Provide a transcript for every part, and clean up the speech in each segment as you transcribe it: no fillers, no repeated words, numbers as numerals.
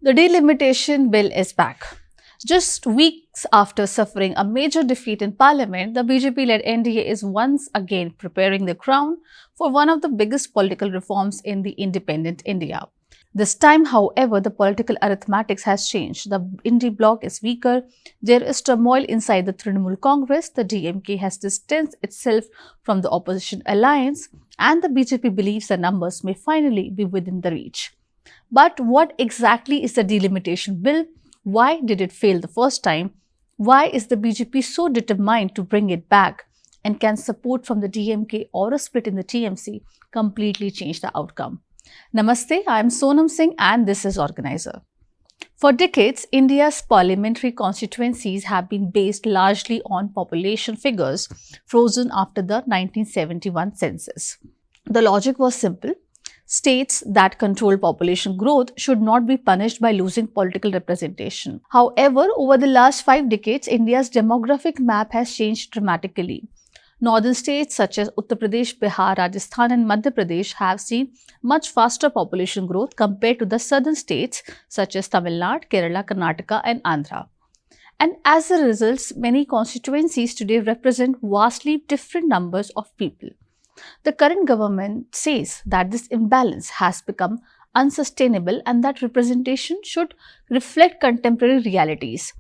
The Delimitation Bill is back. Just weeks after suffering a major defeat in Parliament, the BJP-led NDA is once again preparing the ground for one of the biggest political reforms in the independent India. This time, however, the political arithmetics has changed. The Indie bloc is weaker, there is turmoil inside the Trinamool Congress, the DMK has distanced itself from the opposition alliance, and the BJP believes the numbers may finally be within the reach. But what exactly is the Delimitation Bill? Why did it fail the first time? Why is the BJP so determined to bring it back? And can support from the DMK or a split in the TMC completely change the outcome? Namaste, I am Sonam Singh and this is Organiser. For decades, India's parliamentary constituencies have been based largely on population figures frozen after the 1971 census. The logic was simple. States that control population growth should not be punished by losing political representation. However, over the last 5 decades, India's demographic map has changed dramatically. Northern states such as Uttar Pradesh, Bihar, Rajasthan and Madhya Pradesh have seen much faster population growth compared to the southern states such as Tamil Nadu, Kerala, Karnataka and Andhra. And as a result, many constituencies today represent vastly different numbers of people. The current government says that this imbalance has become unsustainable and that representation should reflect contemporary realities.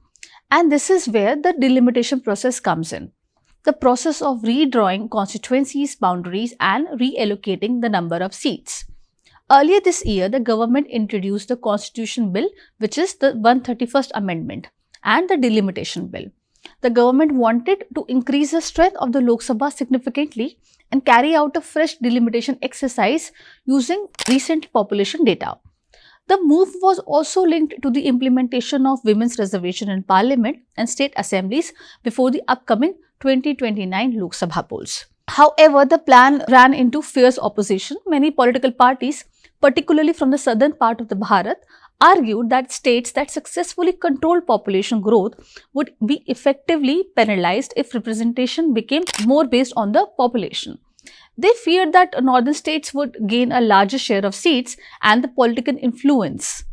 And this is where the delimitation process comes in. The process of redrawing constituencies boundaries and reallocating the number of seats. Earlier this year, the government introduced the Constitution Bill, which is the 131st Amendment, and the Delimitation Bill. The government wanted to increase the strength of the Lok Sabha significantly and carry out a fresh delimitation exercise using recent population data. The move was also linked to the implementation of women's reservation in Parliament and state assemblies before the upcoming 2029 Lok Sabha polls. However, the plan ran into fierce opposition. Many political parties, particularly from the southern part of the Bharat, argued that states that successfully controlled population growth would be effectively penalized if representation became more based on the population. They feared that northern states would gain a larger share of seats and the political influence.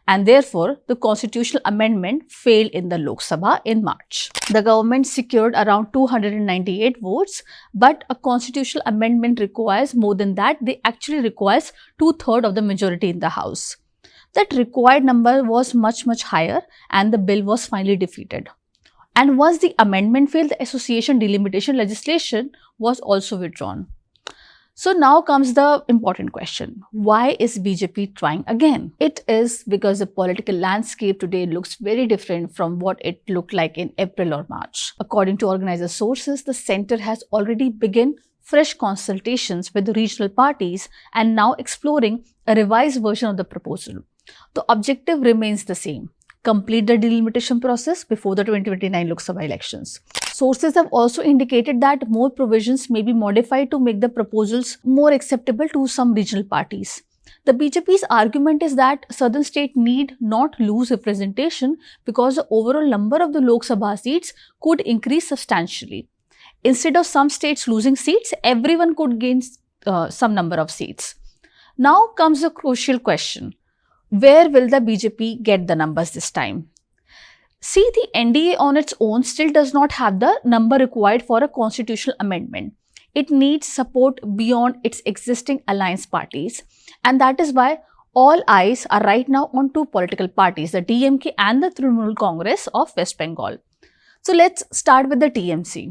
And therefore, the constitutional amendment failed in the Lok Sabha in March. The government secured around 298 votes, but a constitutional amendment requires more than that. They actually requires 2/3 of the majority in the House. That required number was much higher and the bill was finally defeated. And once the amendment failed, the association delimitation legislation was also withdrawn. So now comes the important question. Why is BJP trying again? It is because the political landscape today looks very different from what it looked like in April or March. According to Organiser sources, the centre has already begun fresh consultations with the regional parties and now exploring a revised version of the proposal. The objective remains the same: complete the delimitation process before the 2029 Lok Sabha elections. Sources have also indicated that more provisions may be modified to make the proposals more acceptable to some regional parties. The BJP's argument is that southern states need not lose representation because the overall number of the Lok Sabha seats could increase substantially. Instead of some states losing seats, everyone could gain some number of seats. Now comes the crucial question. Where will the BJP get the numbers this time? See, the NDA on its own still does not have the number required for a constitutional amendment. It needs support beyond its existing alliance parties, and that is why all eyes are right now on 2 political parties, the DMK and the Trinamool Congress of West Bengal. So let's start with the TMC.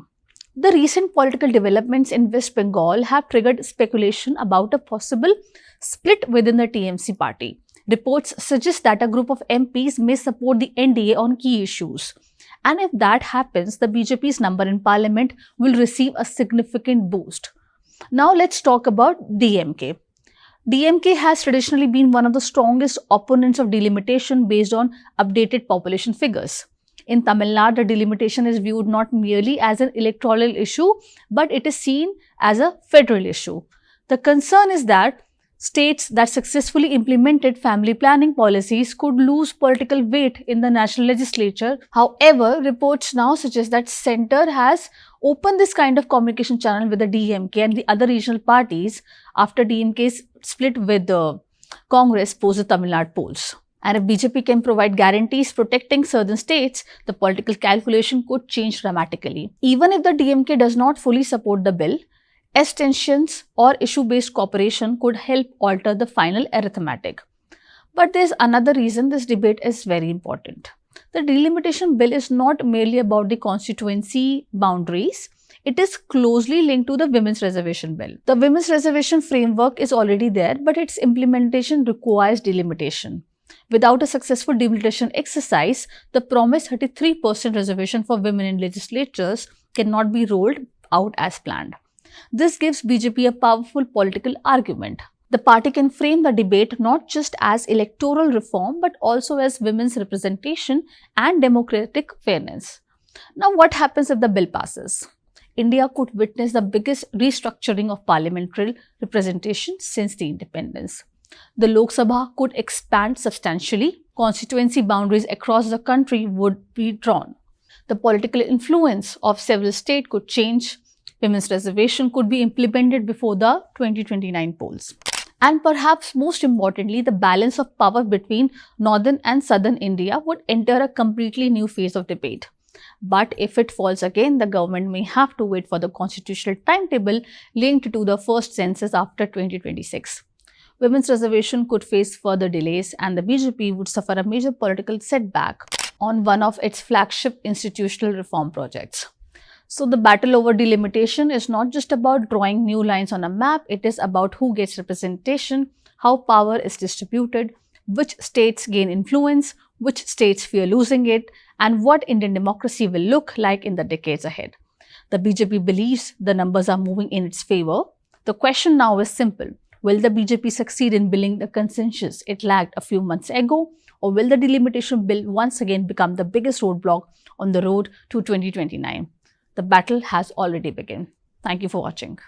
The recent political developments in West Bengal have triggered speculation about a possible split within the TMC party. Reports suggest that a group of MPs may support the NDA on key issues. And if that happens, the BJP's number in parliament will receive a significant boost. Now let's talk about DMK. DMK has traditionally been one of the strongest opponents of delimitation based on updated population figures. In Tamil Nadu, the delimitation is viewed not merely as an electoral issue, but it is seen as a federal issue. The concern is that states that successfully implemented family planning policies could lose political weight in the national legislature. However, reports now suggest that centre has opened this kind of communication channel with the DMK and the other regional parties after DMK's split with the Congress post the Tamil Nadu polls. And if BJP can provide guarantees protecting certain states, the political calculation could change dramatically. Even if the DMK does not fully support the bill, tensions or issue-based cooperation could help alter the final arithmetic. But there's another reason this debate is very important. The Delimitation Bill is not merely about the constituency boundaries. It is closely linked to the Women's Reservation Bill. The Women's Reservation framework is already there, but its implementation requires delimitation. Without a successful delimitation exercise, the promised 33% reservation for women in legislatures cannot be rolled out as planned. This gives BJP a powerful political argument. The party can frame the debate not just as electoral reform but also as women's representation and democratic fairness. Now, what happens if the bill passes? India could witness the biggest restructuring of parliamentary representation since the independence. The Lok Sabha could expand substantially. Constituency boundaries across the country would be drawn. The political influence of several states could change. Women's reservation could be implemented before the 2029 polls. And perhaps most importantly, the balance of power between northern and southern India would enter a completely new phase of debate. But if it falls again, the government may have to wait for the constitutional timetable linked to the first census after 2026. Women's reservation could face further delays and the BJP would suffer a major political setback on one of its flagship institutional reform projects. So the battle over delimitation is not just about drawing new lines on a map, it is about who gets representation, how power is distributed, which states gain influence, which states fear losing it, and what Indian democracy will look like in the decades ahead. The BJP believes the numbers are moving in its favor. The question now is simple. Will the BJP succeed in building the consensus it lacked a few months ago, or will the delimitation bill once again become the biggest roadblock on the road to 2029? The battle has already begun. Thank you for watching.